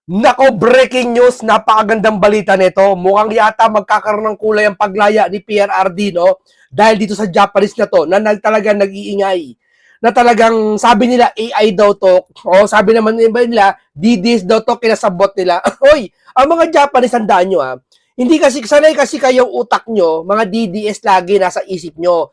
Nako, breaking news, napakagandang balita nito. Mukhang yata magkakaroon ng kulay ang paglaya ni PRRD, no? Dahil dito sa Japanese na to, na talagang nag-iingay. Na talagang sabi nila AI daw to, o sabi naman nila, DDS daw to, kinasabot nila. Hoy, ang mga Japanese, handaan nyo hindi kasi, sanay kasi kayong utak nyo, mga DDS lagi nasa isip nyo.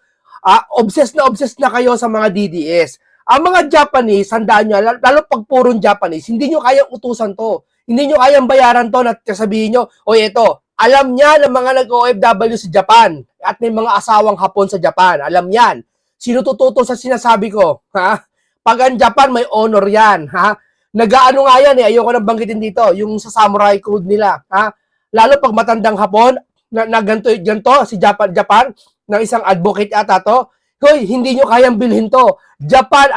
Obsessed na kayo sa mga DDS. Ang mga Japanese, handaan nyo, lalo pag purong Japanese, hindi nyo kayang utusan to. Hindi nyo kayang bayaran to na sabihin nyo, oy, ito, alam niya ng mga nag-OFW sa Japan at may mga asawang Hapon sa Japan. Alam yan. Sino tututo sa sinasabi ko? Ha? Pag ang Japan, may honor yan. Ha? Nag-ano nga yan ayoko nang banggitin dito, yung sa samurai code nila. Ha? Lalo pag matandang Hapon, na ganito si Japan, ng isang advocate ata to, hoy, hindi nyo kayang bilhin to. Japan,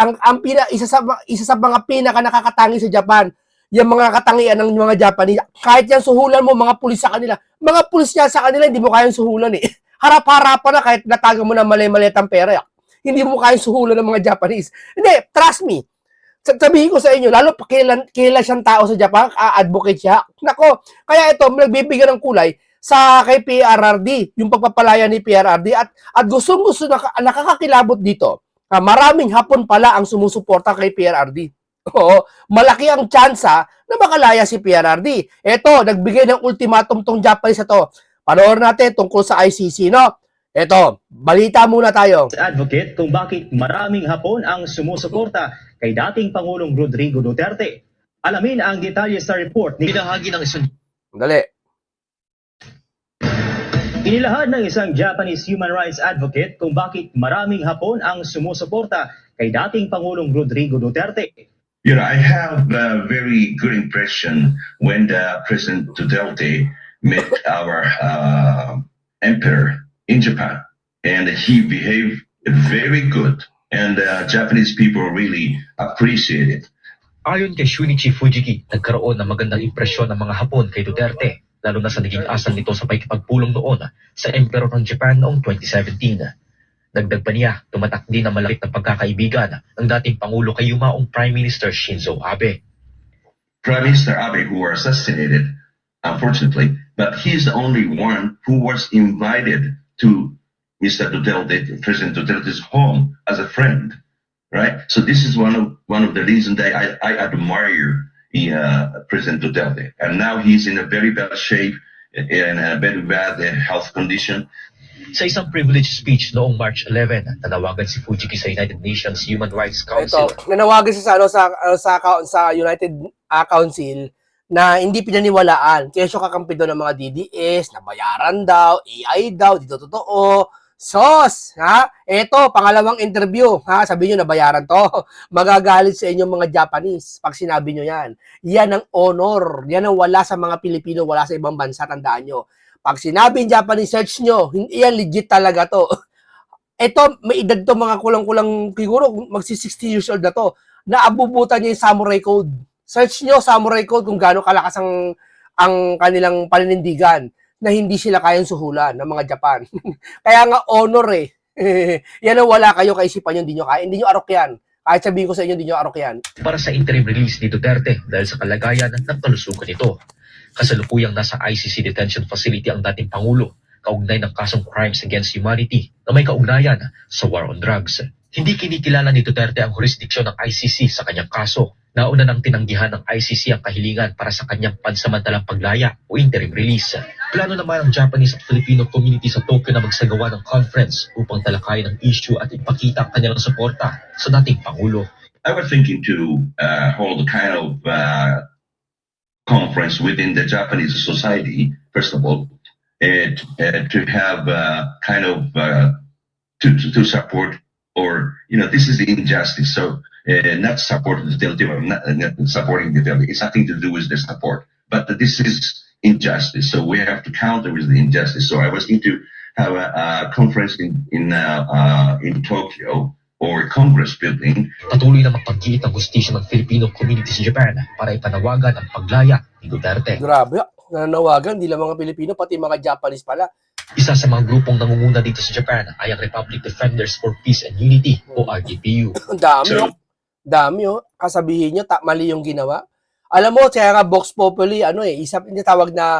isa sa mga pinaka nakakatangi sa Japan, yung mga katangian ng mga Japanese, kahit yan suhulan mo, mga pulis sa kanila, mga pulis niya sa kanila, hindi mo kayang suhulan Harap-harapan na kahit natago mo na mali-maliit ang pera. Hindi mo kayang suhulan ng mga Japanese. Hindi, trust me. Sabihin ko sa inyo, lalo pa kilala siyang tao sa Japan, advocate siya. Nako, kaya ito, nagbibigyan ng kulay sa kay PRRD, yung pagpapalaya ni PRRD at gustong-gusto nakakakilabot dito. Maraming Hapon pala ang sumusuporta kay PRRD. Oo, malaki ang tsansa na makalaya si PRRD. Ito, nagbigay ng ultimatum tong Japanese na to. Panoorin natin tungkol sa ICC, no? Ito, balita muna tayo. Advocate kung bakit maraming Hapon ang sumusuporta kay dating Pangulong Rodrigo Duterte. Alamin ang detalye sa report ni binahagi ng isang Inilahad ng isang Japanese human rights advocate kung bakit maraming Hapon ang sumusuporta kay dating Pangulong Rodrigo Duterte. You know, I have a very good impression when the President Duterte met our emperor in Japan, and he behaved very good, and Japanese people really appreciate it. Ayon kay Shunichi Fujiki, nagkaroon ng magandang impresyon ng mga Hapon kay Duterte, lalo na sa naging asal nito sa pakikipagpulong noon sa Emperor ng Japan noong 2017. Dagdag pa niya, tumatak din ang malapit na pagkakaibigan ng dating Pangulo kay yumaong Prime Minister Shinzo Abe. Prime Minister Abe, who was assassinated, unfortunately, but he's the only one who was invited to Mr. Duterte, President Duterte's home as a friend, right? So this is one of the reasons that I admire President Duterte, and now he's in a very bad shape, in a very bad health condition. Sa isang privileged speech noong March 11, nanawagan si Fujiki sa United Nations Human Rights Council. Ito, nanawagan siya sa United Council na hindi pinaniwalaan. Kesyo kakampi doon ng mga DDS, nabayaran daw, AI daw, dito totoo. Sos, ha? Ito, pangalawang interview, ha? Sabi nyo, nabayaran to. Magagalit sa inyong mga Japanese pag sinabi nyo yan. Yan ang honor. Yan ang wala sa mga Pilipino, wala sa ibang bansa, tandaan nyo. Pag sinabi yung Japanese, search nyo, yan legit talaga to. Ito, may edad to mga kulang-kulang, siguro magsi-60 years old na to. Naabubutan niya yung Samurai Code. Search nyo Samurai Code kung gaano kalakas ang kanilang paninindigan na hindi sila kayang suhulan ng mga Japan. Kaya nga honor yan ang wala kayo kaisipan nyo, hindi nyo kaya. Hindi nyo arok yan. Kahit sabihin ko sa inyo, hindi nyo arok yan. Para sa interim release ni Duterte dahil sa kalagayan ng kalusugan nito. Kasalukuyang nasa ICC detention facility ang dating Pangulo, kaugnay ng kasong crimes against humanity na may kaugnayan sa war on drugs. Hindi kinikilala ni Duterte ang jurisdiksyon ng ICC sa kanyang kaso. Nauna nang tinanggihan ng ICC ang kahilingan para sa kanyang pansamantalang paglaya o interim release. Plano naman ng Japanese at Filipino community sa Tokyo na magsagawa ng conference upang talakayin ang issue at ipakita ang kanilang suporta sa dating Pangulo. I was thinking to hold a kind of conference within the Japanese society, first of all, to have kind of to support, or this is the injustice. So not supporting the Duterte, or not supporting the Duterte. It's nothing to do with the support, but this is injustice. So we have to counter with the injustice. So I was going to have a conference in Tokyo, or Congress building. Patuloy na mapaggiit ang hustisya ng Filipino community sa Japan para ipanawagan ang paglaya ni Duterte. Grabe, nananawagan, hindi lang mga Pilipino, pati mga Japanese pala. Isa sa mga grupong nangunguna dito sa Japan ay ang Republic Defenders for Peace and Unity o RDPU. Ang dami, dami. Kasabihin nyo, mali yung ginawa. Alam mo, kaya nga Vox Populi, ano eh, isa tinatawag na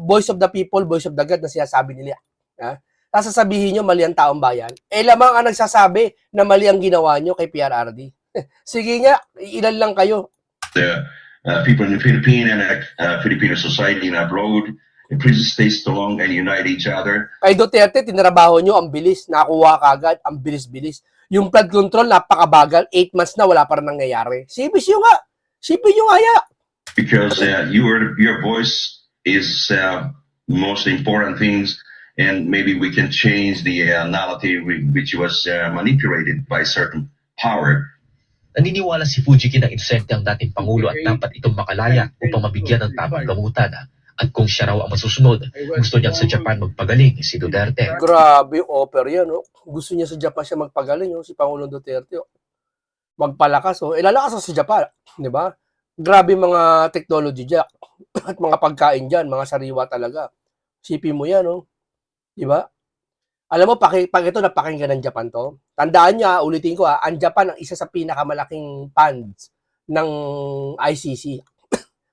voice of the people, voice of the God na sinasabi nila. Ha? Tapos sasabihin nyo, mali ang taong bayan. Eh, lamang ang nagsasabi na mali ang ginawa nyo kay PRRD. Sige nga, ilan lang kayo. The people in the Philippines and Filipino society and abroad, please stay strong and unite each other. Kay Duterte, tinrabaho nyo, ang bilis. Nakuha kagad, ang bilis-bilis. Yung flood control, napakabagal. 8 months na, wala pa rin nangyayari. Sipin nyo nga. Sipin nyo nga ya. Because your voice is most important things, and maybe we can change the narrative which was manipulated by certain power. Naniniwala si Fujiki na inosente ang dating Pangulo at dapat itong makalaya upang mabigyan ng tamang gamutan. At kung siya raw ang masusunod, gusto niyang sa Japan magpagaling si Duterte. Grabe yung offer yan. Oh. Gusto niya sa Japan siya magpagaling, oh, si Pangulong Duterte. Oh. Magpalakas. Oh. Lalakas sa Japan. Di ba? Grabe mga technology dyan. At mga pagkain dyan. Mga sariwa talaga. Sipin mo yan. Oh. Di ba? Alam mo, pag ito napakinggan ng Japan to, tandaan niya, ulitin ko ang Japan ang isa sa pinakamalaking funds ng ICC.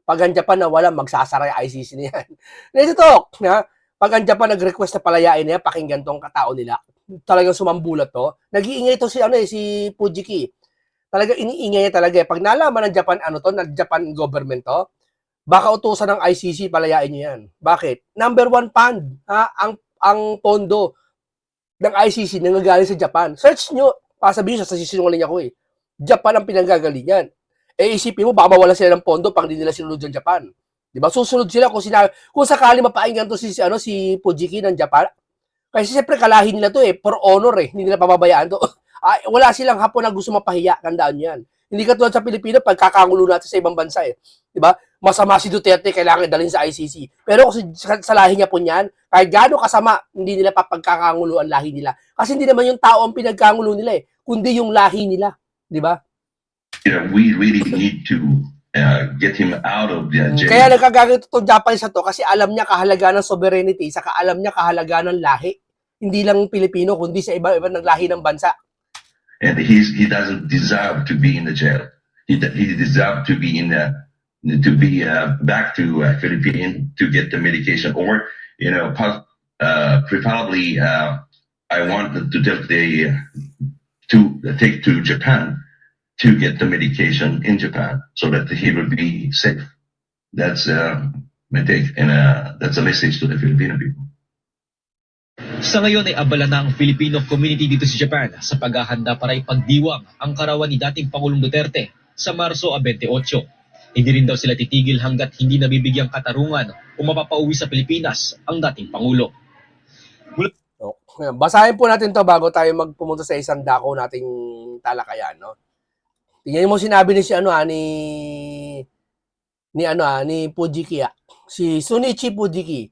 Pag ang Japan na wala, magsasara yung ICC niyan. Let's talk. Na, pag ang Japan nag-request na palayain niya, pakinggan tong katao nila. Talagang sumambulat to. Nag-iingay to si Fujiki. Talagang iniingay niya talaga. Pag nalaman ng Japan, ng Japan government to, baka utusan ng ICC, palayain niyo yan. Bakit? Number 1 fund. Ang pondo ng ICC nanggagaling sa Japan. Search nyo. Pasabihin sa sisinungaling ako eh. Japan ang pinanggagalingan. Eh isipin mo, baka mawala sila ng pondo pag di nila sinunod yung Japan. Di ba? Susunod sila kung sakali mapainggan to si Fujiki ng Japan. Kasi siyempre kalahin nila to eh. For honor eh. Hindi nila pababayaan to. Wala silang Hapon na gusto mapahiya. Tandaan nyo yan. Hindi katulad sa Pilipino, pagkakagulo natin sa ibang bansa eh. Di ba? Masama si Duterte, kailangan dalhin sa ICC. Pero kung sa lahi niya po niyan, kahit gaano kasama, hindi nila papagkakangulo ang lahi nila. Kasi hindi naman yung tao ang pinagkangulo nila eh, kundi yung lahi nila. Di ba? We really need to get him out of the jail. Kaya nagkagalit itong Japanese na to kasi alam niya kahalagaan ng sovereignty, saka alam niya kahalagaan ng lahi. Hindi lang Pilipino, kundi sa iba-iba ng lahi ng bansa. And he doesn't deserve to be in the jail. He deserves to be back to Philippines to get the medication, or preferably I want to take to Japan to get the medication in Japan so that he will be safe. That's my take, and that's a message to the Filipino people. Sa ngayon ay abala na ang Filipino community dito sa Japan sa paghahanda para ipagdiwang ang karawan ni dating Pangulong Duterte sa Marso 28. Hindi rin daw sila titigil hanggat hindi nabibigyang katarungan o mapapauwi sa Pilipinas ang dating Pangulo. So, basahin po natin to bago tayo magpumunta sa isang dako nating talakayan, no? Tingnan mo sinabi ni ni Fujiki, si Sunichi Fujiki.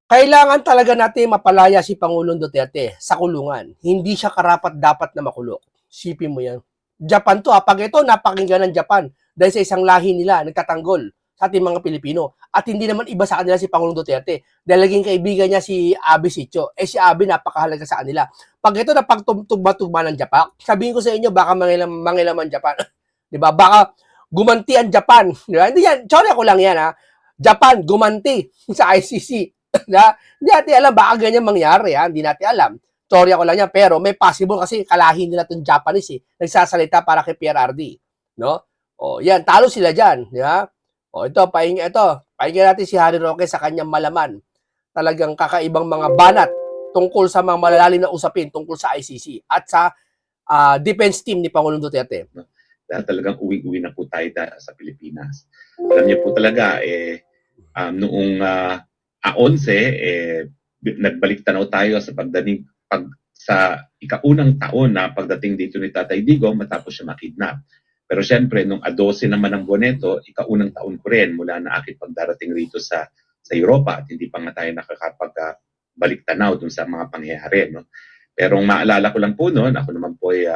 Kailangan talaga natin mapalaya si Pangulong Duterte sa kulungan. Hindi siya karapat-dapat na makulong. Sipin mo yan. Japan to, pag ito napakinggan ng Japan dahil sa isang lahi nila nagtatanggol sa ating mga Pilipino. At hindi naman iba sa kanila si Pangulong Duterte. Dahil naging kaibigan niya si Abe Sicho. Si Abe napakahalaga sa kanila. Pag ito napagtugma-tugma ng Japan, sabihin ko sa inyo, baka mangilaman Japan. Diba? Baka gumanti ang Japan. Diba? Hindi yan. Sorry ako lang yan, ha. Japan, gumanti sa ICC. Hindi natin alam, baka ganyan mangyari, ha? Hindi natin alam. Sorry ako lang yan, pero may possible kasi kalahin nila itong Japanese, nagsasalita para kay PRRD. No? O, yan, talo sila dyan. Di ba? O, pakinggan natin si Harry Roque sa kanyang malaman. Talagang kakaibang mga banat tungkol sa mga malalalim na usapin tungkol sa ICC at sa defense team ni Pangulong Duterte. Talagang uwi-uwi na po tayo sa Pilipinas. Alam niyo po talaga, noong 11, nagbalik tanaw tayo sa sa ikaunang taon na pagdating dito ni Tatay Digong matapos siya makidnap. Pero syempre, nung 12 naman ng Boneto, ikaunang taon ko rin mula na aking pagdarating rito sa Europa at hindi pa nga tayo nakakapagbalik tanaw dun sa mga pangyayari. No? Pero maalala ko lang po noon, ako naman po ay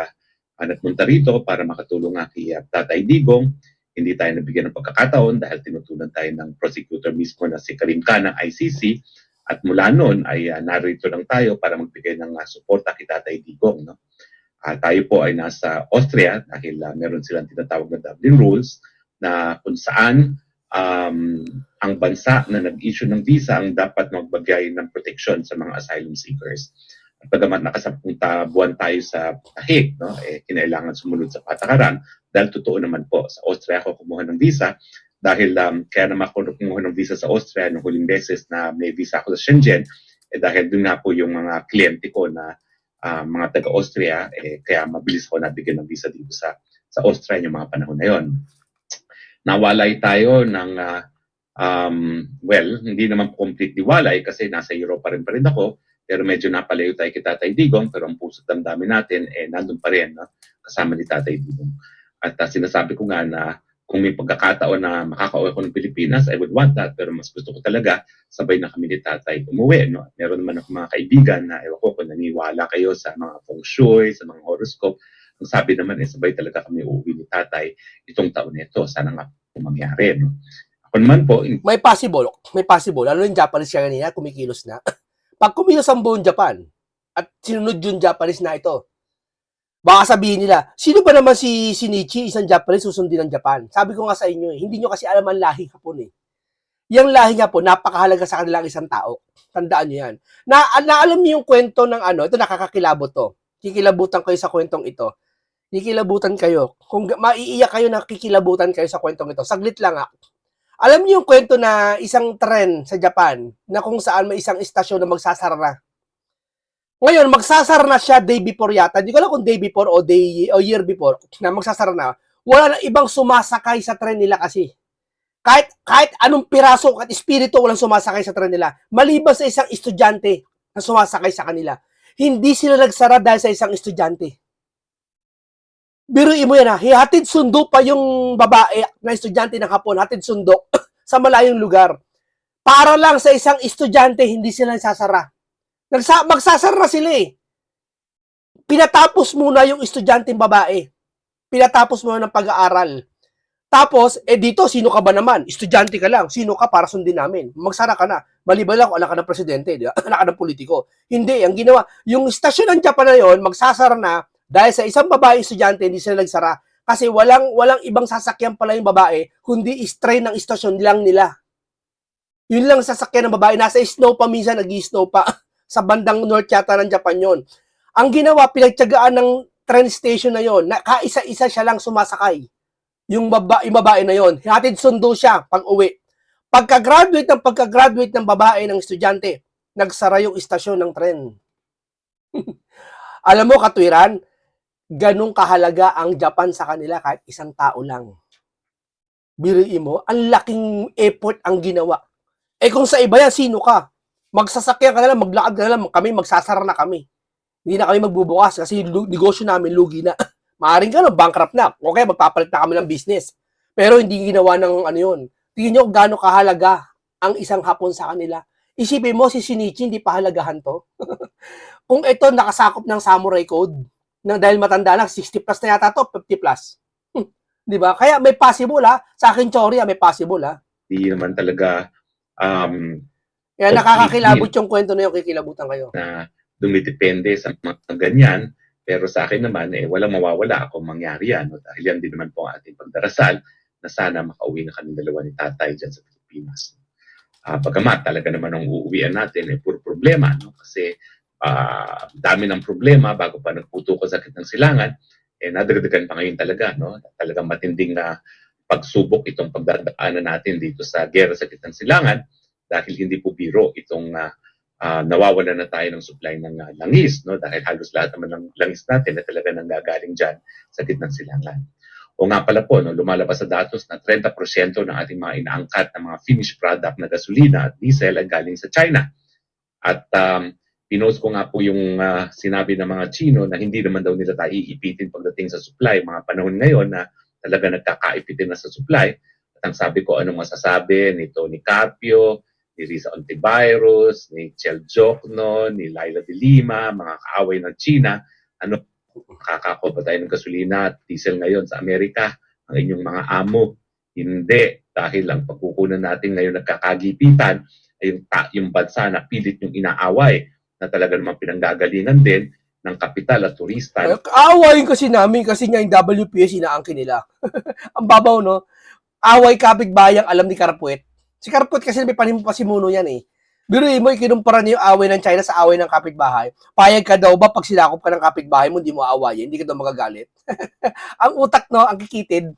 nagpunta rito para makatulong kay Tatay Digong. Hindi tayo nabigyan ng pagkakataon dahil tinutunan tayo ng prosecutor mismo na si Karim Khan ng ICC. At mula noon ay narito lang tayo para magbigay ng suporta kay Tatay Digong. No? Tayo po ay nasa Austria dahil meron silang tinatawag na Dublin Rules na kung saan ang bansa na nag-issue ng visa ang dapat magbigay ng protection sa mga asylum seekers. At bagamat nakasampung buwan tayo sa tahig, no, kinailangan sumunod sa patakaran dahil totoo naman po, sa Austria ako kumuha ng visa dahil kaya naman ako kumuha ng visa sa Austria noong huling beses na may visa ako sa Schengen, dahil doon nga po yung mga kliyente ko na mga taga-Austria, kaya mabilis ako nabigyan ng visa dito sa Austria yung mga panahon na yon. Nawalay tayo ng, hindi naman completely walay kasi nasa Europa rin pa rin ako, pero medyo napalayo tayo kay Tatay Digong, pero ang puso't damdamin natin, nandun pa rin, no? Kasama ni Tatay Digong. At sinasabi ko nga na kung may pagkakataon na makakauwi ko ng Pilipinas, I would want that, pero mas gusto ko talaga sabay na kami ni Tatay umuwi. No? Meron naman ako mga kaibigan na ewan ko kung naniwala kayo sa mga feng shui, sa mga horoscope. Ang sabi naman, sabay talaga kami uuwi ni Tatay itong taon na ito. Sana nga po mangyari. No? Ako naman po, May possible. Ano yung Japanese siya kanina, kumikilos na. Pag kumilos ang buong Japan, at sinunod yung Japanese na ito, baka sabihin nila, sino ba naman si Shinichi, isang Japanese, susundin ng Japan? Sabi ko nga sa inyo, hindi nyo kasi alam ang lahing Hapon eh. Yung lahing Hapon, napakahalaga sa kanilang isang tao. Tandaan nyo yan. Alam niyo yung kwento ng ito nakakakilabot to. Kikilabutan kayo sa kwentong ito. Kikilabutan kayo. Kung maiiyak kayo, nakikilabutan kayo sa kwentong ito. Saglit lang Alam niyo yung kwento na isang tren sa Japan na kung saan may isang istasyon na magsasara na. Ngayon, magsasara na siya day before yata. Hindi ko alam kung day before o year before na magsasara na. Wala na ibang sumasakay sa tren nila kasi. Kahit anong piraso at espiritu walang sumasakay sa tren nila. Maliban sa isang estudyante na sumasakay sa kanila. Hindi sila nagsara dahil sa isang estudyante. Biruin mo yan hatid sundo pa yung babae na estudyante ng Hapon, hatid sundo sa malayong lugar. Para lang sa isang estudyante, hindi sila nagsasara. Magsasara na sila Pinatapos muna yung estudyanteng babae. Pinatapos muna ng pag-aaral. Tapos, dito, sino ka ba naman? Estudyante ka lang. Sino ka para sundin namin? Magsara ka na. Maliban lang kung anak ka ng presidente, di ba? Anak ka ng politiko. Hindi, ang ginawa, yung istasyon ng Japan na yon, magsasara na dahil sa isang babae estudyante, hindi sila nagsara. Kasi walang ibang sasakyan pala yung babae, kundi is-train ng istasyon lang nila. Yun lang sasakyan ng babae. Nasa snow pa minsan, nag-snow pa. Sa bandang north yata ng Japan yon. Ang ginawa, pinagtyagaan ng train station na yon, na kaisa-isa siya lang sumasakay. Yung babae na yon. Hatid sundo siya pag uwi. Pagka-graduate ng babae ng estudyante, nagsara yung istasyon ng tren. Alam mo, katwiran, ganung kahalaga ang Japan sa kanila kahit isang tao lang. Biruin mo, ang laking effort ang ginawa. Kung sa iba yan, sino ka? Magsasakyan ka na lang, maglakad ka na lang, magsasara na kami. Hindi na kami magbubukas kasi negosyo namin lugi na. Maaring ka bankrupt na. Okay, magpapalit na kami ng business. Pero hindi ginawa ng yun. Tingnan nyo kung gaano kahalaga ang isang Hapon sa kanila. Isipin mo, si Shinichi, hindi pa halagahan to. Kung ito nakasakop ng samurai code, dahil matanda na, 60 plus na yata to, 50 plus. Di ba? Kaya may possible Sa akin, Chori, may possible Hindi naman talaga kaya nakakakilabot yung kwento na yun, kikilabutan kayo. Na dumidepende sa mga ganyan, pero sa akin naman, walang mawawala kung mangyari yan. No? Dahil yan din naman po ang ating pagdarasal na sana makauwi na kami dalawa ni Tatay dyan sa Pilipinas. Pagamat talaga naman ang uuwian natin puro problema. No? Kasi dami ng problema bago pa nagputo ko sakit ng silangan, nadagdagan pa ngayon talaga. No? Talagang matinding pagsubok itong pagdadaanan natin dito sa gera sa kitang silangan dahil hindi po biro itong nawawalan na tayo ng supply ng langis, no? Dahil halos lahat naman ng langis natin na talaga nanggagaling dyan sa gitnang silangan. O nga pala po, no, lumalabas sa datos na 30% ng ating mga inaangkat na mga finished product na gasolina at diesel ay galing sa China. At pinost ko nga po yung sinabi ng mga Chino na hindi naman daw nila tayo iipitin pagdating sa supply. Mga panahon ngayon na talaga nagkakaipitin na sa supply. At ang sabi ko, anong masasabi ni Tony Carpio, ni Risa Ontivirus, ni Chel Jokno, ni Laila de Lima, mga kaaway ng China, makakakuha ba tayo ng gasolina at diesel ngayon sa Amerika, ang inyong mga amo? Hindi, dahil ang pagkukunan natin ngayon nagkakagipitan ay yung bansa na pilit yung inaaway na talaga naman pinanggagalingan din ng kapital at turista. Aawayin kasi namin kasi nga yung WPS inaangkin nila. Ang babaw, no? away kapitbahay ang alam ni Karpuet. Si Karpuet kasi may panimupasimuno yan eh. Biruin mo, ikinumpara niyo yung away ng China sa away ng kapitbahay. Payag ka daw ba pag sinakop ka ng kapitbahay mo, hindi mo aawayin, hindi ka daw magagalit? Ang utak, no, ang kikitid.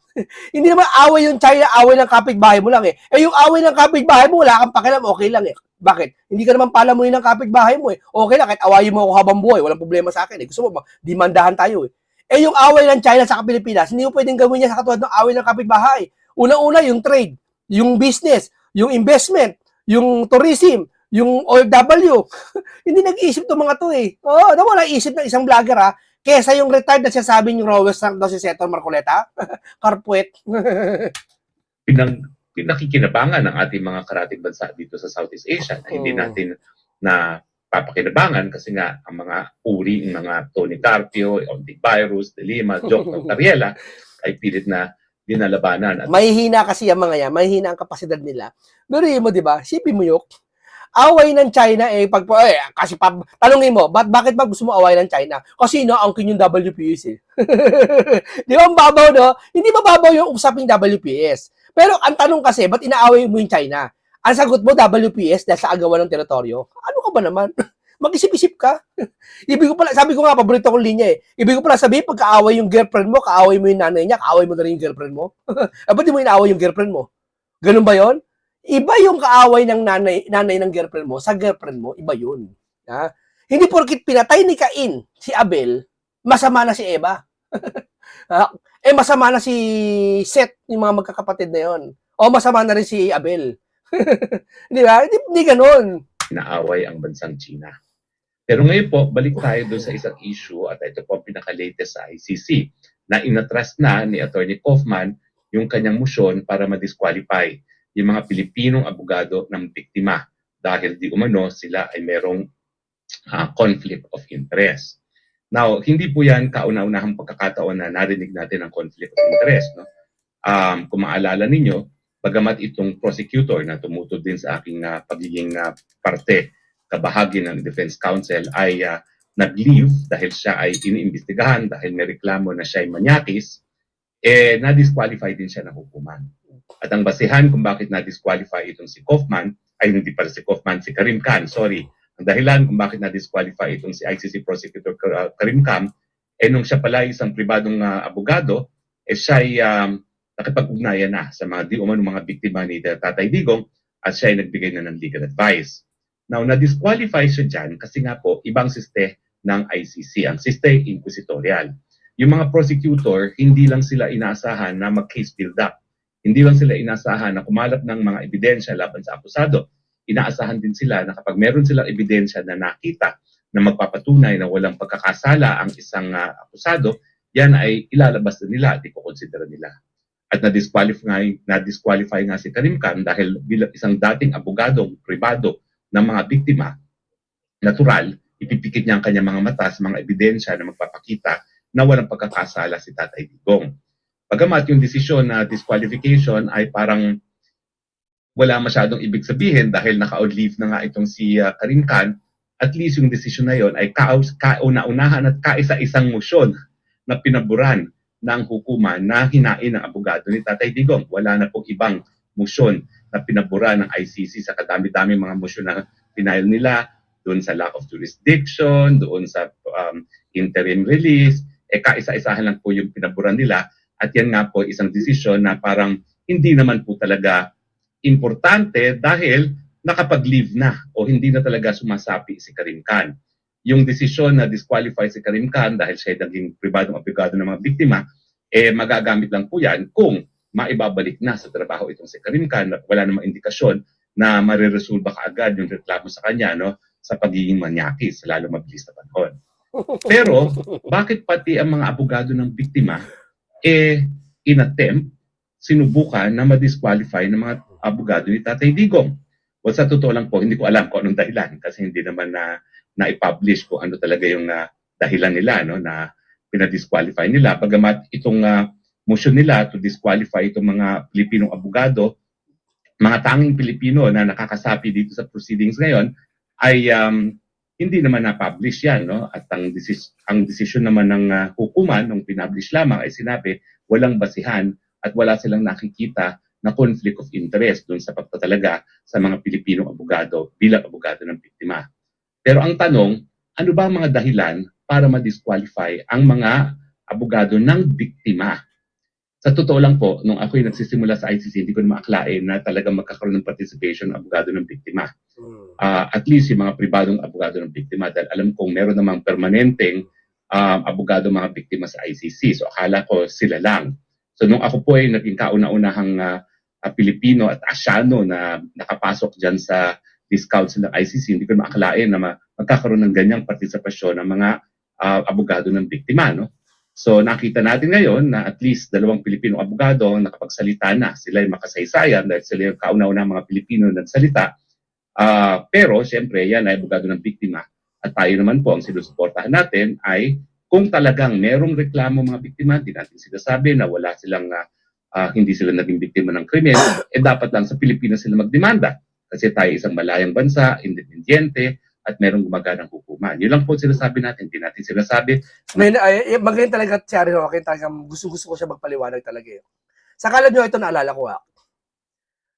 Hindi naman away yung China, away ng kapitbahay mo lang eh. Eh yung away ng kapitbahay mo, wala kang pakialam, okay lang eh. Bakit? Hindi ka naman palamunin ng kapitbahay mo eh. Okay lang, kahit awayin mo ako habang buhay, walang problema sa akin eh. Gusto mo, dimandahan tayo eh. Eh yung away ng China sa Pilipinas, hindi mo pwedeng gawin niya sa katulad ng away ng kapitbahay. Unang-una, yung trade, yung business, yung investment, yung tourism, yung OFW. Hindi nag-iisip to mga to eh. Oo, nawala isip ng isang vlogger ha. Kesa yung retired na sinasabi yung Rowes daw si Seto Marcoleta. Karpuet. Pinakikinabangan ng ating mga karating bansa dito sa Southeast Asia na hindi natin na papakinabangan kasi nga ang mga uri ng mga Tony Carpio, Ontivirus, De Lima, Joke Notariela ay pilit na dinalabanan. At Mahihina kasi yung mga yan. Mahihina ang kapasidad nila. Pero yun mo, di ba? Sipin mo yung away ng China eh, kasi talungin mo, bakit ba gusto mo away ng China? Kasi inaangkin yung WPS eh. Di ba ang babaw, no? Hindi mababaw yung usaping WPS. Pero ang tanong kasi, ba't inaaway mo yung China? Ang sagot mo, WPS dahil sa agawan ng teritoryo. Ano ka ba naman? Mag-isip-isip ka. Ibig ko pala, sabi ko nga, paborito kong linya eh. Ibig ko pala sabihin, pag kaaway yung girlfriend mo, kaaway mo yung nanay niya, kaaway mo na rin yung girlfriend mo. Ba't di mo inaaway yung girlfriend mo? Ganun ba yon? Iba yung kaaway ng nanay ng girlfriend mo sa girlfriend mo, iba yun. Ha? Hindi porkit pinatay ni Cain si Abel, masama na si Eva. Eh masama na si Seth, yung mga magkakapatid na yon. O masama na rin si Abel. Di ba? Hindi ganun. inaaway ang bansang China. Pero ngayon po, balik tayo doon sa isang issue at ito po ang pinaka-latest sa ICC na inatras na ni Attorney Kaufman yung kanyang motion para ma-disqualify yung mga Pilipinong abogado ng biktima dahil di umano sila ay merong conflict of interest. Now, hindi po yan kauna-unahang pagkakataon na narinig natin ang conflict of interest. No? Kung maalala ninyo, bagamat itong prosecutor na tumutod din sa aking pagiging parte, kabahagi ng Defense Counsel ay nag-leave dahil siya ay iniimbestigahan dahil may reklamo na siya ay manyakis, na-disqualify din siya ng hukuman. At ang basihan kung bakit na-disqualify itong si Kaufman, ay hindi para si Kaufman, si Karim Khan, sorry. Ang dahilan kung bakit na-disqualify itong si ICC Prosecutor Karim Khan, nung siya pala isang pribadong abogado, siya ay nakipag-ugnayan na sa mga di umano mga biktima ni Tatay Digong at siya ay nagbigay na ng legal advice. Now, na-disqualify siya dyan kasi nga po, ibang siste ng ICC. Ang siste inquisitorial. Yung mga prosecutor, hindi lang sila inaasahan na mag-case build up. Hindi lang sila inaasahan na kumalap ng mga ebidensya laban sa akusado. Inaasahan din sila na kapag meron silang ebidensya na nakita na magpapatunay na walang pagkakasala ang isang akusado, yan ay ilalabas na nila at ikukonsidera nila. At na-disqualify nga si Karim Khan dahil bilang isang dating abogadong pribado ng mga biktima, natural, ipipikit niya ang kanyang mga mata sa mga ebidensya na magpapakita na walang pagkakasala si Tatay Digong. Bagamat yung desisyon na disqualification ay parang wala masyadong ibig sabihin dahil naka-on leave na nga itong si Karim Khan, at least yung desisyon na yon ay kauna-unahan at kaisa-isang motion na pinaburan ng hukuman na hinain ng abogado ni Tatay Digong. Wala na pong ibang motion na pinabura ng ICC sa kadami-dami mga motion na pinail nila doon sa lack of jurisdiction, doon sa interim release, kaisa-isahan lang po yung pinaburan nila. At yan nga po isang desisyon na parang hindi naman po talaga importante dahil nakapag-leave na o hindi na talaga sumasapi si Karim Khan. Yung desisyon na disqualify si Karim Khan dahil siya naging pribadong abogado ng mga biktima, magagamit lang po yan kung maibabalik na sa trabaho itong si Karim Khan at wala namang indikasyon na mariresolba kaagad yung reklamo sa kanya sa pagiging manyakis sa lalo mabilis na panahon. Pero bakit pati ang mga abogado ng biktima in-attempt, sinubukan na ma-disqualify ng mga abogado ni Tatay Digong? Well, sa totoo lang po, hindi ko alam kung anong dahilan kasi hindi naman na-publish kung ano talaga yung dahilan nila na pinadisqualify nila. Bagamat itong motion nila to disqualify itong mga Pilipinong abogado, mga tanging Pilipino na nakakasapi dito sa proceedings ngayon, ay hindi naman na-publish yan. At ang desisyon naman ng hukuman nung pinablish lamang ay sinabi walang basihan at wala silang nakikita na conflict of interest doon sa pagtatalaga sa mga Pilipinong abogado bilang abogado ng biktima. Pero ang tanong, ano ba ang mga dahilan para ma-disqualify ang mga abogado ng biktima? Sa totoo lang po, nung ako'y nagsisimula sa ICC, hindi ko na maakalain na talagang magkakaroon ng participation ng abogado ng biktima. At least yung mga pribadong abogado ng biktima, dahil alam kong meron namang permanenteng abogado mga biktima sa ICC. So akala ko sila lang. So nung ako po ay naging kauna-unahang Pilipino at Asyano na nakapasok dyan sa this council ng ICC, hindi ko maakalain na magkakaroon ng ganyang partisipasyon ng mga abogado ng biktima. No? So nakita natin ngayon na at least 2 Pilipinong abogado ang nakapagsalita na. Sila ay makasaysayan dahil sila yung kauna-una mga Pilipino na nagsalita. Pero siyempre yan ay abogado ng biktima. At tayo naman po ang sinusuportahan natin ay kung talagang merong reklamo mga biktima, hindi natin sinasabi na wala silang hindi sila naging biktima ng krimen, dapat lang sa Pilipinas sila magdemanda. Kasi tayo isang malayang bansa, independyente, at merong gumaganang hukuman. Yun lang po sinasabi natin. Hindi natin sinasabi. Magaling talaga si Harry Roque, talagang gusto ko siya magpaliwanag talaga. Sa nyo, ito naalala ko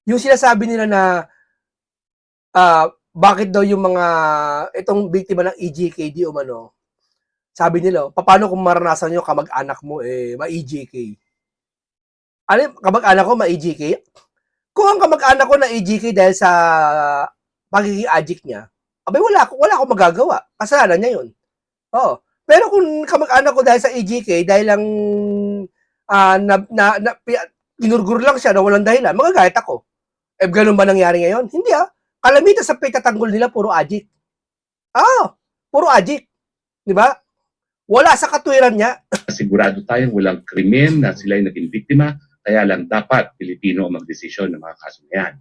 yung sinasabi nila na bakit daw yung mga itong biktima ng EJK di umano, sabi nila, paano kung maranasan nyo kamag-anak mo ma-EJK? Ano kamag-anak ko ma-EJK? Kung ang kamag-anak ko na EJK dahil sa pagiging addict niya, abay wala akong magagawa. Kasalanan niya yun. Oo. Pero kung kamag-anak ko dahil sa EJK, dahil lang ginurgur lang siya na walang dahilan, magagayat ako. Ganun ba nangyari ngayon? Hindi Kalamitan sa pagtatanggol nila, puro addict. Puro addict. Di ba? Wala sa katwiran niya. Sigurado tayong walang krimen na sila ay naging biktima, kaya lang dapat Pilipino ang magdesisyon ng mga kaso na yan.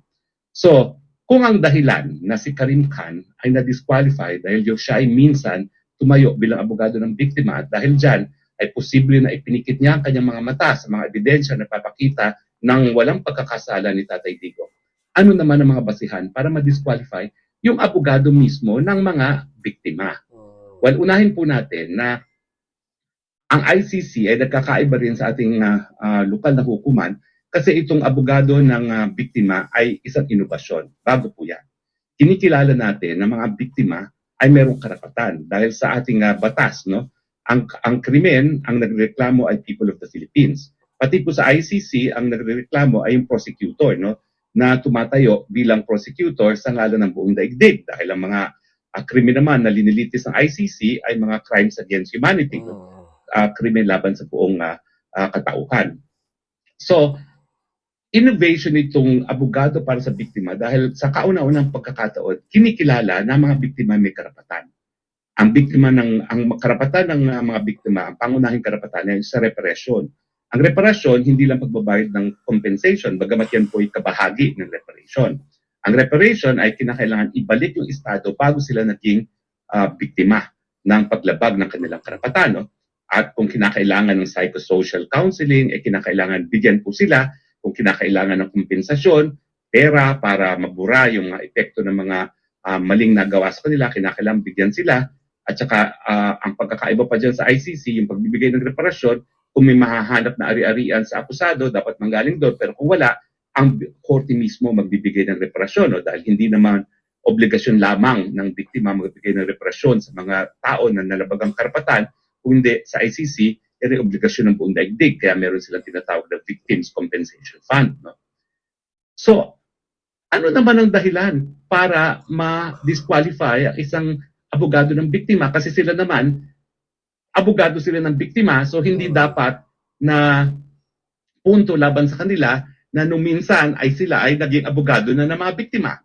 So, kung ang dahilan na si Karim Khan ay na-disqualify dahil siya ay minsan tumayo bilang abogado ng biktima at dahil dyan ay posible na ipinikit niya ang kanyang mga mata sa mga ebidensya na papakita ng walang pagkakasala ni Tatay Digong. Ano naman ang mga basihan para ma-disqualify yung abogado mismo ng mga biktima? Well, unahin po natin na ang ICC ay nagkakaiba rin sa ating lokal na hukuman kasi itong abogado ng biktima ay isang inobasyon. Bago po yan. Kinikilala natin na mga biktima ay merong karapatan dahil sa ating batas, no? Ang krimen, ang nagreklamo ay people of the Philippines. Pati po sa ICC, ang nagreklamo ay yung prosecutor, no? Na tumatayo bilang prosecutor sa ngalan ng buong daigdig dahil ang mga krimen naman na linilitis ng ICC ay mga crimes against humanity, no? Krimen laban sa buong katauhan. So, innovation itong abogado para sa biktima dahil sa kauna-unang pagkakataon, kinikilala na mga biktima may karapatan. Ang karapatan ng mga biktima, ang pangunahing karapatan ay sa reparasyon. Ang reparasyon, hindi lang pagbabayad ng compensation, bagamat yan po ay kabahagi ng reparation. Ang reparation ay kinakailangan ibalik yung Estado bago sila naging biktima ng paglabag ng kanilang karapatan. No? At kung kinakailangan ng psychosocial counseling, kinakailangan bigyan po sila. Kung kinakailangan ng kompensasyon, pera para mabura yung mga epekto ng mga maling nagawa sa kanila, kinakailangan bigyan sila. At saka ang pagkakaiba pa dyan sa ICC, yung pagbibigay ng reparasyon, kung may mahahanap na ari-arian sa akusado, dapat manggaling doon. Pero kung wala, ang korte mismo magbibigay ng reparasyon. No? Dahil hindi naman obligasyon lamang ng biktima magbibigay ng reparasyon sa mga tao na nalabag ang karapatan, kundi sa ICC, ay obligasyon ng buong daigdig. Kaya meron silang tinatawag na Victims Compensation Fund. No? So, ano naman ang dahilan para ma-disqualify ang isang abogado ng biktima? Kasi sila naman, abogado sila ng biktima, so hindi dapat na punto laban sa kanila na nung minsan ay sila ay naging abogado na ng mga biktima.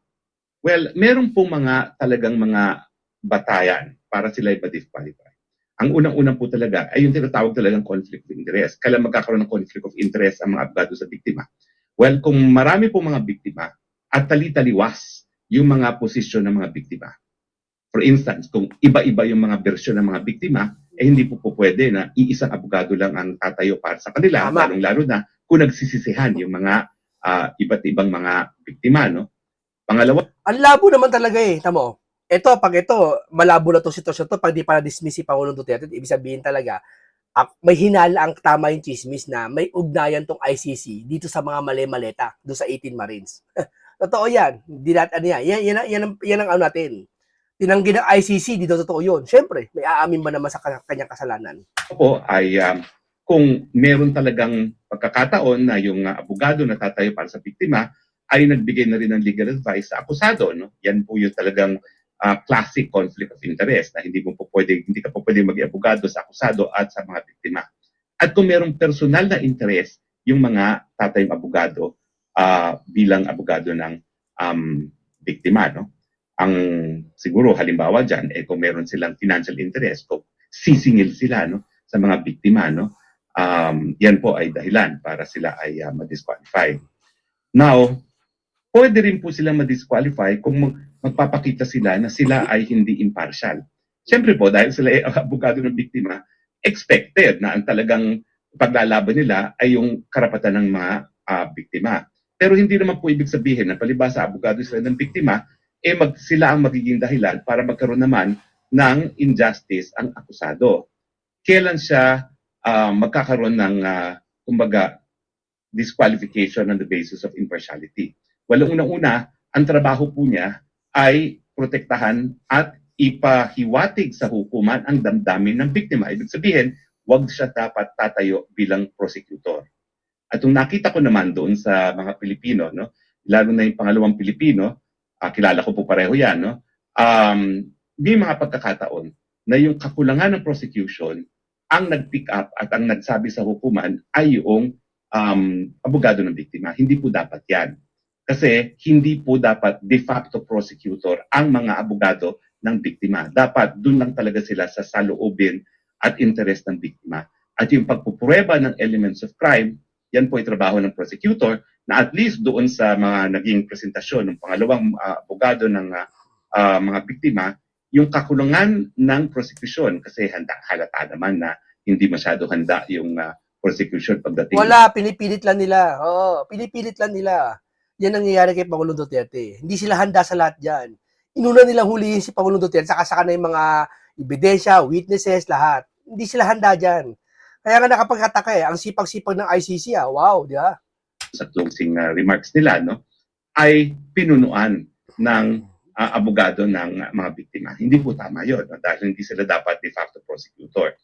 Well, meron pong talagang mga batayan para sila ay ma-disqualify. Ang unang-unang po talaga ay yung tinatawag talagang conflict of interest. Kailan magkakaroon ng conflict of interest ang mga abogado sa biktima? Well, kung marami po mga biktima at tali-taliwas yung mga posisyon ng mga biktima. For instance, kung iba-iba yung mga bersyon ng mga biktima, hindi po pwede na iisang abogado lang ang tatayo para sa kanila, lalong-lalo na kung nagsisisihan yung mga iba't ibang mga biktima. No? Pangalawa, ang labo naman talaga tamo. Pag malabo na itong sitwasyon to, pag di pa na-dismiss si Pangulong Duterte, ibig sabihin talaga, may hinala ang tama yung chismis na may ugnayan tong ICC dito sa mga mali-maleta doon sa 18 Marines. Totoo yan. Hindi natin, ano yan. Yan ang ano natin. Tinanggi ng ICC, dito totoo yun. Siyempre, may aamin ba naman sa kanyang kasalanan? Po ay kung meron talagang pagkakataon na yung abogado na tatayo para sa biktima ay nagbigay na rin ng legal advice sa akusado, no? Yan po yung talagang classic conflict of interest na hindi ka po pwede maging abogado sa akusado at sa mga biktima. At kung merong personal na interest yung mga tatayong abogado bilang abogado ng biktima, no? Ang siguro halimbawa diyan kung meron silang financial interest, kung sisingil sila, no, sa mga biktima, no? Yan po ay dahilan para sila ay ma-disqualify. Now, pwede rin po silang ma-disqualify kung magpapakita sila na sila ay hindi impartial. Siyempre po, dahil sila ay abogado ng biktima, expected na ang talagang paglalaban nila ay yung karapatan ng mga biktima. Pero hindi naman po ibig sabihin na palibhasa abogado sila ng biktima, sila ang magiging dahilan para magkaroon naman ng injustice ang akusado. Kailan siya magkakaroon ng kumbaga disqualification on the basis of impartiality? Well, unang-una, ang trabaho po niya ay protektahan at ipahiwatig sa hukuman ang damdamin ng biktima. Ibig sabihin, wag siya dapat tatayo bilang prosecutor. At kung nakita ko naman doon sa mga Pilipino, no, lalo na yung pangalawang Pilipino, kilala ko po pareho yan, no, may mga pagkakataon na yung kakulangan ng prosecution ang nag-pick up at ang nagsabi sa hukuman ay yung abogado ng biktima. Hindi po dapat yan. Kasi hindi po dapat de facto prosecutor ang mga abogado ng biktima. Dapat doon lang talaga sila sa saloobin at interest ng biktima. At yung pagpuprueba ng elements of crime, yan po ay trabaho ng prosecutor na at least doon sa mga naging presentasyon ng pangalawang abogado ng mga biktima, yung kakulangan ng prosecution kasi halata naman na hindi masyado handa yung prosecution pagdating. Wala, pinipilit lang nila. Oo, pinipilit lang nila. Yan ang nangyayari kay Pangulong Duterte. Hindi sila handa sa lahat dyan. Inuna nilang hulihin si Pangulong Duterte, saka na yung mga ebidensya, witnesses, lahat. Hindi sila handa dyan. Kaya nga nakapaghataka ang sipag-sipag ng ICC, wow, di ba? Sa closing remarks nila, no, ay pinunuan ng abogado ng mga biktima. Hindi po tama yun, no, dahil hindi sila dapat de facto prosecutor.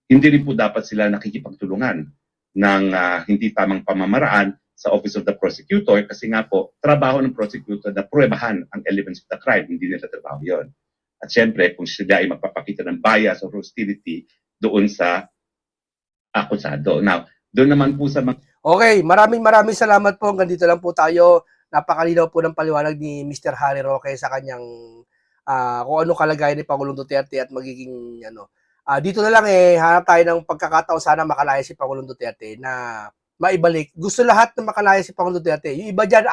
Hindi rin po dapat sila nakikipagtulungan ng hindi tamang pamamaraan sa Office of the Prosecutor kasi nga po, trabaho ng prosecutor na pruebahan ang elements of the crime, hindi nila trabaho yun. At syempre, kung sila ay magpapakita ng bias or hostility doon sa akusado. Now, doon naman po sa mga... Okay, maraming salamat po. Hanggang dito lang po tayo. Napakalinaw po ng paliwanag ni Mr. Harry Roque sa kanyang kung ano kalagayan ni Pangulong Duterte at magiging ano. Dito na lang hanap tayo ng pagkakataon sana makalaya si Pangulong Duterte na maibalik. Gusto lahat na makalaya si Pangulong Duterte. Yung iba dyan,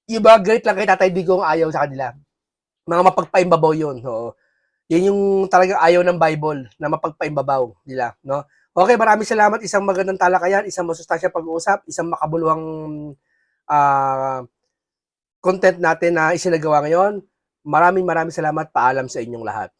iba great lang kay Tatay Digong ayaw sa kanila. Mga mapagpaimbabaw yun. Oo. Yan yung talagang ayaw ng Bible na mapagpaimbabaw nila. No? Okay, maraming salamat. Isang magandang talakayan, isang masustansya pag-uusap, isang makabuluhang content natin na isinagawa ngayon. Maraming salamat. Paalam sa inyong lahat.